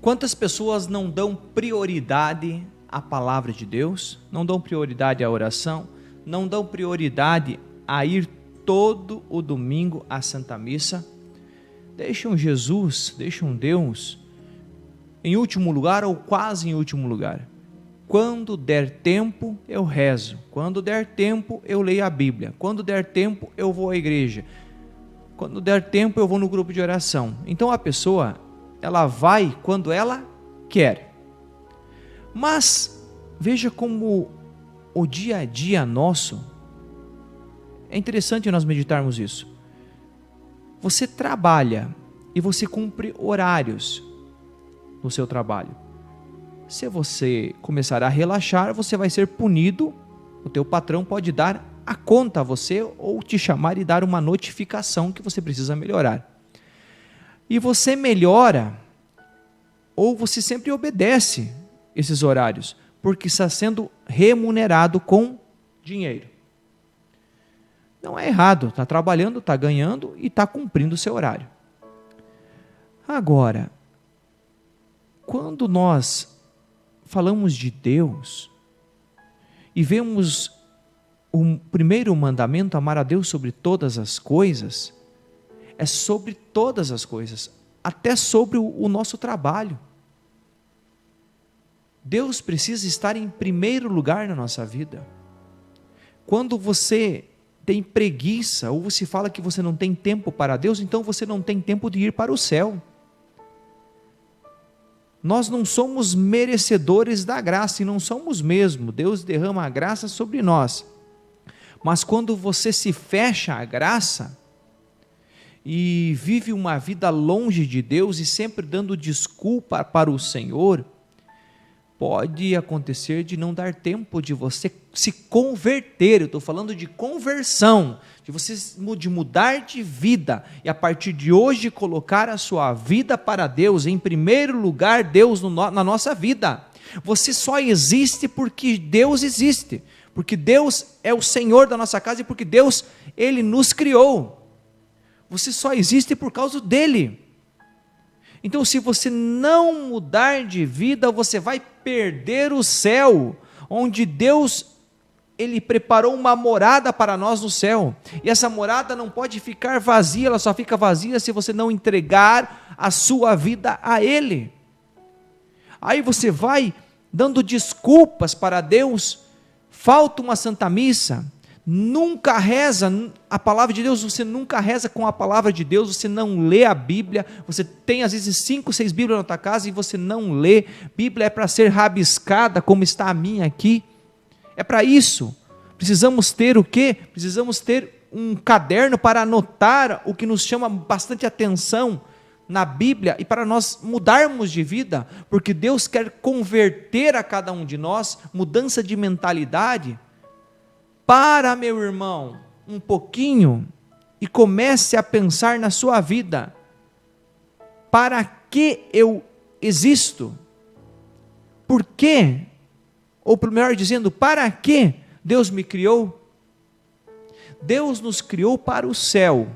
Quantas pessoas não dão prioridade à palavra de Deus, não dão prioridade à oração, não dão prioridade a ir todo o domingo à Santa Missa, deixam Jesus, deixam Deus em último lugar ou quase em último lugar. Quando der tempo eu rezo, quando der tempo eu leio a Bíblia, quando der tempo eu vou à igreja, quando der tempo eu vou no grupo de oração. Então a pessoa, ela vai quando ela quer. Mas veja como o dia a dia nosso, é interessante nós meditarmos isso. Você trabalha e você cumpre horários no seu trabalho. Se você começar a relaxar, você vai ser punido, o teu patrão pode dar a conta a você ou te chamar e dar uma notificação que você precisa melhorar. E você melhora ou você sempre obedece esses horários, porque está sendo remunerado com dinheiro. Não é errado, está trabalhando, está ganhando e está cumprindo o seu horário. Agora, quando nós falamos de Deus e vemos o primeiro mandamento, amar a Deus sobre todas as coisas, é sobre todas as coisas, até sobre o nosso trabalho. Deus precisa estar em primeiro lugar na nossa vida. Quando você tem preguiça, ou você fala que você não tem tempo para Deus, então você não tem tempo de ir para o céu. Nós não somos merecedores da graça, e não somos mesmo. Deus derrama a graça sobre nós. Mas quando você se fecha à graça, e vive uma vida longe de Deus, e sempre dando desculpa para o Senhor, pode acontecer de não dar tempo de você se converter. Eu estou falando de conversão, de mudar de vida, e a partir de hoje colocar a sua vida para Deus, em primeiro lugar Deus na nossa vida. Você só existe porque Deus existe, porque Deus é o Senhor da nossa casa, e porque Deus, Ele nos criou. Você só existe por causa dEle. Então, se você não mudar de vida, você vai perder o céu, onde Deus, Ele preparou uma morada para nós no céu, e essa morada não pode ficar vazia, ela só fica vazia se você não entregar a sua vida a Ele. Aí você vai dando desculpas para Deus, falta uma Santa Missa, nunca reza a palavra de Deus, você nunca reza com a palavra de Deus, você não lê a Bíblia, você tem às vezes 5, 6 Bíblias na tua casa e você não lê. Bíblia é para ser rabiscada, como está a minha aqui, é para isso. Precisamos ter o quê? Precisamos ter um caderno para anotar o que nos chama bastante atenção na Bíblia, e para nós mudarmos de vida, porque Deus quer converter a cada um de nós, mudança de mentalidade. Para, meu irmão, um pouquinho e comece a pensar na sua vida. Para que eu existo? Por quê? Ou melhor dizendo, para que Deus me criou? Deus nos criou para o céu.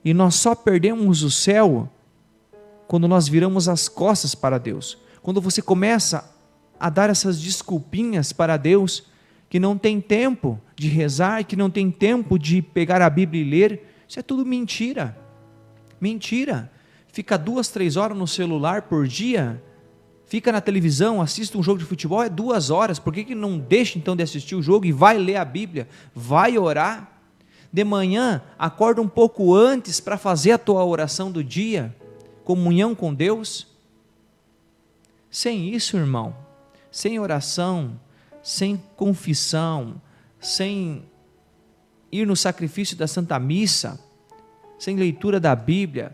E nós só perdemos o céu quando nós viramos as costas para Deus. Quando você começa a dar essas desculpinhas para Deus, que não tem tempo de rezar, que não tem tempo de pegar a Bíblia e ler, isso é tudo mentira. Mentira. Fica 2, 3 horas no celular por dia, fica na televisão, assiste um jogo de futebol, é 2 horas, por que não deixa então de assistir o jogo e vai ler a Bíblia, vai orar? De manhã, acorda um pouco antes para fazer a tua oração do dia, comunhão com Deus. Sem isso, irmão, sem oração, sem confissão, sem ir no sacrifício da Santa Missa, sem leitura da Bíblia,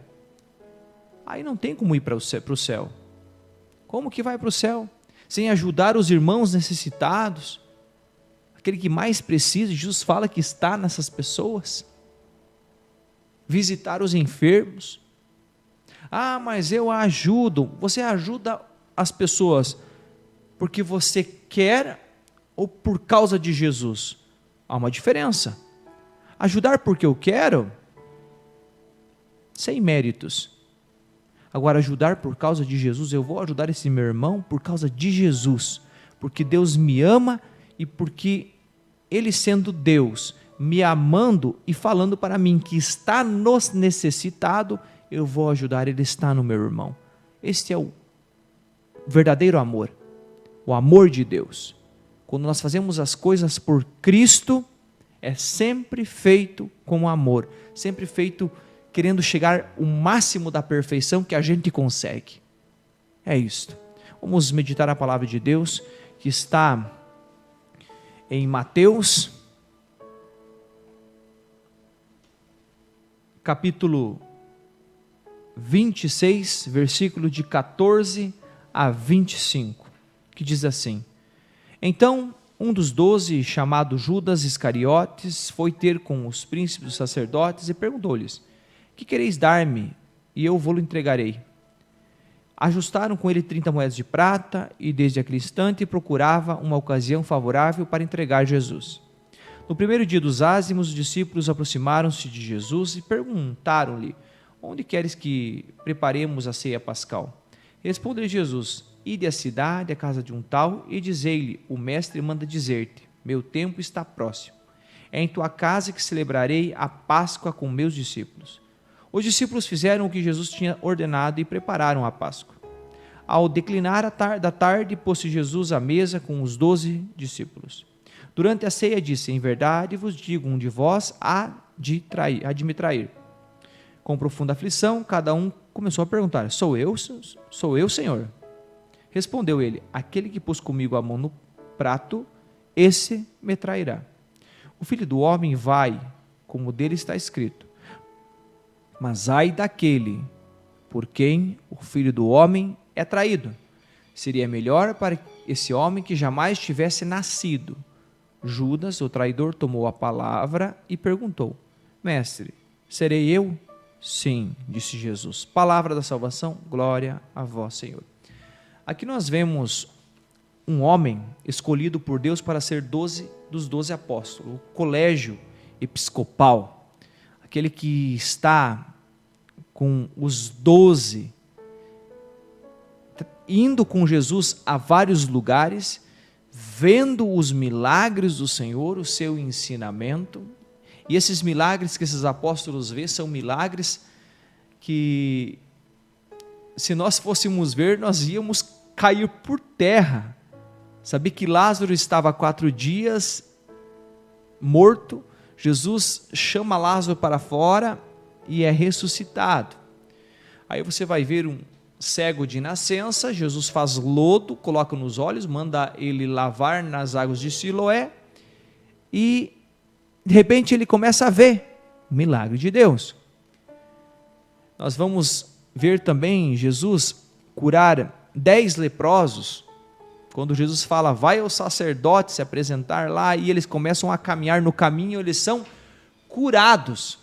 aí não tem como ir para o céu. Como que vai para o céu? Sem ajudar os irmãos necessitados, aquele que mais precisa. Jesus fala que está nessas pessoas. Visitar os enfermos. Ah, mas eu ajudo. Você ajuda as pessoas porque você quer ou por causa de Jesus? Há uma diferença. Ajudar porque eu quero, sem méritos. Agora, ajudar por causa de Jesus, eu vou ajudar esse meu irmão por causa de Jesus, porque Deus me ama e porque Ele, sendo Deus, me amando e falando para mim que está nos necessitado, eu vou ajudar, Ele está no meu irmão. Este é o verdadeiro amor, o amor de Deus. Quando nós fazemos as coisas por Cristo, é sempre feito com amor, sempre feito querendo chegar o máximo da perfeição que a gente consegue. É isto. Vamos meditar a palavra de Deus, que está em Mateus, capítulo 26, versículo de 14 a 25, que diz assim: Então, um dos 12, chamado Judas Iscariotes, foi ter com os príncipes dos sacerdotes e perguntou-lhes: Que quereis dar-me, e eu vou-lo entregarei? Ajustaram com ele 30 moedas de prata, e desde aquele instante procurava uma ocasião favorável para entregar Jesus. No primeiro dia dos ázimos, os discípulos aproximaram-se de Jesus e perguntaram-lhe: Onde queres que preparemos a ceia pascal? Respondeu Jesus: Ide à cidade, à casa de um tal, e dizei-lhe: O mestre manda dizer-te: Meu tempo está próximo. É em tua casa que celebrarei a Páscoa com meus discípulos. Os discípulos fizeram o que Jesus tinha ordenado e prepararam a Páscoa. Ao declinar da tarde, pôs-se Jesus à mesa com os 12 discípulos. Durante a ceia disse: Em verdade vos digo, um de vós há de me trair. Com profunda aflição, cada um começou a perguntar: Sou eu, Senhor? Respondeu ele: Aquele que pôs comigo a mão no prato, esse me trairá. O Filho do Homem vai, como dele está escrito. Mas ai daquele por quem o Filho do Homem é traído. Seria melhor para esse homem que jamais tivesse nascido. Judas, o traidor, tomou a palavra e perguntou: Mestre, serei eu? Sim, disse Jesus. Palavra da salvação, glória a vós, Senhor. Aqui nós vemos um homem escolhido por Deus para ser dos 12 apóstolos, o colégio episcopal, aquele que está com os 12, indo com Jesus a vários lugares, vendo os milagres do Senhor, o seu ensinamento, e esses milagres que esses apóstolos vê são milagres que, se nós fôssemos ver, nós íamos cair por terra. Sabia que Lázaro estava há 4 dias morto, Jesus chama Lázaro para fora e é ressuscitado. Aí você vai ver um cego de nascença, Jesus faz lodo, coloca nos olhos, manda ele lavar nas águas de Siloé, e de repente ele começa a ver o milagre de Deus. Nós vamos ver também Jesus curar 10 leprosos, quando Jesus fala: vai ao sacerdote se apresentar lá, e eles começam a caminhar no caminho, eles são curados.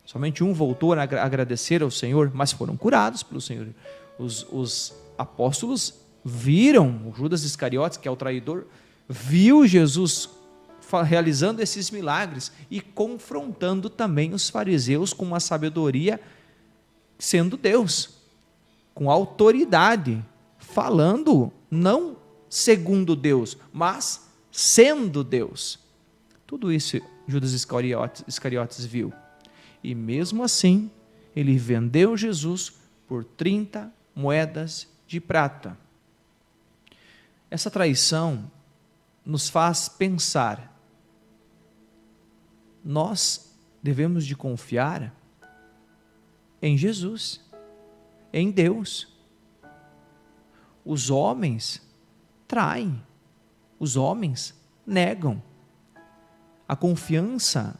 Somente um voltou a agradecer ao Senhor, mas foram curados pelo Senhor. Os apóstolos viram, o Judas Iscariotes, que é o traidor, viu Jesus realizando esses milagres e confrontando também os fariseus com uma sabedoria, sendo Deus, com autoridade, falando não segundo Deus, mas sendo Deus. Tudo isso Judas Iscariotes viu. E mesmo assim, ele vendeu Jesus por 30 moedas de prata. Essa traição nos faz pensar. Nós devemos de confiar em Jesus, em Deus. Os homens traem, os homens negam. A confiança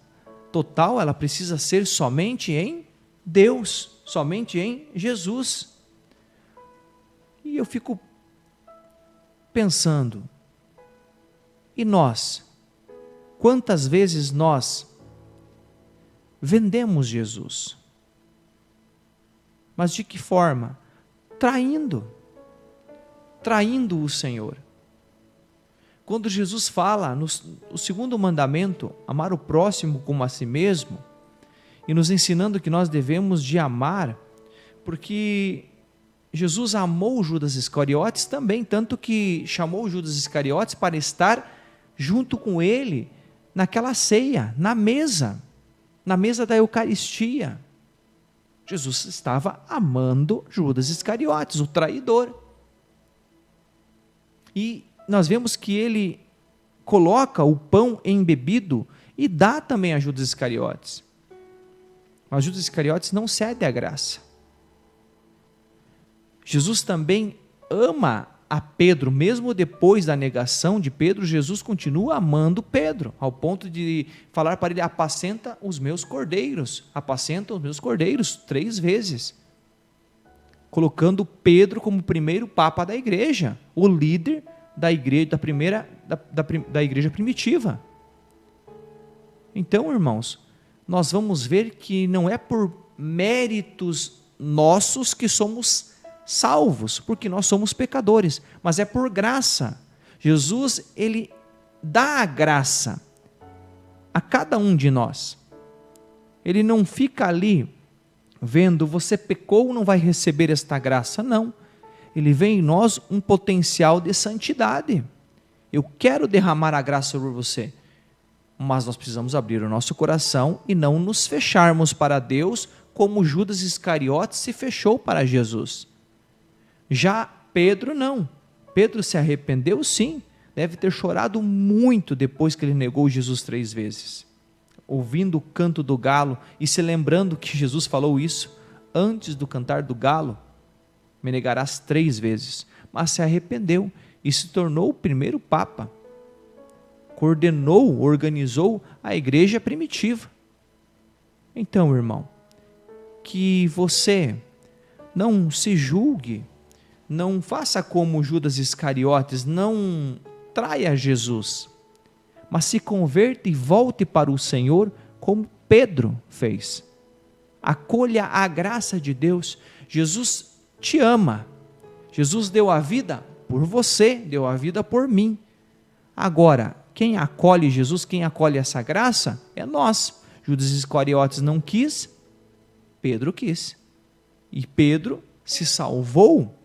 total, ela precisa ser somente em Deus, somente em Jesus. E eu fico pensando, e nós? Quantas vezes nós vendemos Jesus? Mas de que forma? Traindo o Senhor. Quando Jesus fala no segundo mandamento, amar o próximo como a si mesmo, e nos ensinando que nós devemos de amar, porque Jesus amou Judas Iscariotes também, tanto que chamou Judas Iscariotes para estar junto com ele naquela ceia, na mesa da Eucaristia. Jesus estava amando Judas Iscariotes, o traidor. E nós vemos que ele coloca o pão embebido e dá também a Judas Iscariotes. Mas Judas Iscariotes não cede à graça. Jesus também ama a Pedro, mesmo depois da negação de Pedro, Jesus continua amando Pedro, ao ponto de falar para ele: apacenta os meus cordeiros, 3 vezes, colocando Pedro como primeiro papa da igreja, o líder da igreja, da igreja primitiva. Então, irmãos, nós vamos ver que não é por méritos nossos que somos salvos, porque nós somos pecadores, mas é por graça. Jesus, ele dá a graça a cada um de nós. Ele não fica ali vendo, você pecou, não vai receber esta graça, não. Ele vê em nós um potencial de santidade. Eu quero derramar a graça sobre você, mas nós precisamos abrir o nosso coração e não nos fecharmos para Deus, como Judas Iscariotes se fechou para Jesus. Já Pedro não. Pedro se arrependeu, sim, deve ter chorado muito depois que ele negou Jesus 3 vezes, ouvindo o canto do galo e se lembrando que Jesus falou isso antes do cantar do galo: me negarás 3 vezes, mas se arrependeu e se tornou o primeiro papa, organizou a igreja primitiva. Então, irmão, que você não se julgue, não faça como Judas Iscariotes, não traia Jesus, mas se converta e volte para o Senhor como Pedro fez. Acolha a graça de Deus. Jesus te ama. Jesus deu a vida por você, deu a vida por mim. Agora, quem acolhe Jesus, quem acolhe essa graça, é nós. Judas Iscariotes não quis, Pedro quis. E Pedro se salvou,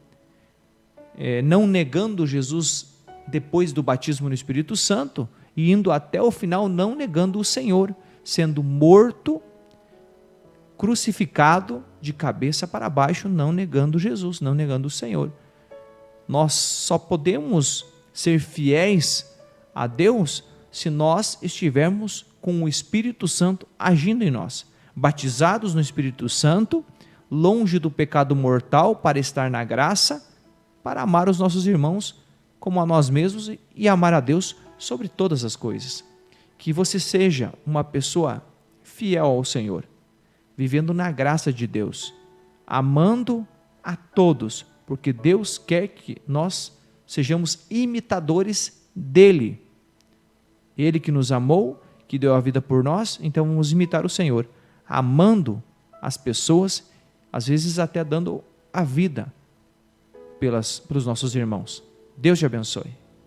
não negando Jesus depois do batismo no Espírito Santo, e indo até o final não negando o Senhor, sendo morto, crucificado de cabeça para baixo, não negando Jesus, não negando o Senhor. Nós só podemos ser fiéis a Deus se nós estivermos com o Espírito Santo agindo em nós, batizados no Espírito Santo, longe do pecado mortal, para estar na graça, para amar os nossos irmãos como a nós mesmos e amar a Deus sobre todas as coisas. Que você seja uma pessoa fiel ao Senhor, vivendo na graça de Deus, amando a todos, porque Deus quer que nós sejamos imitadores dele. Ele que nos amou, que deu a vida por nós, então vamos imitar o Senhor, amando as pessoas, às vezes até dando a vida pelos nossos irmãos. Deus te abençoe.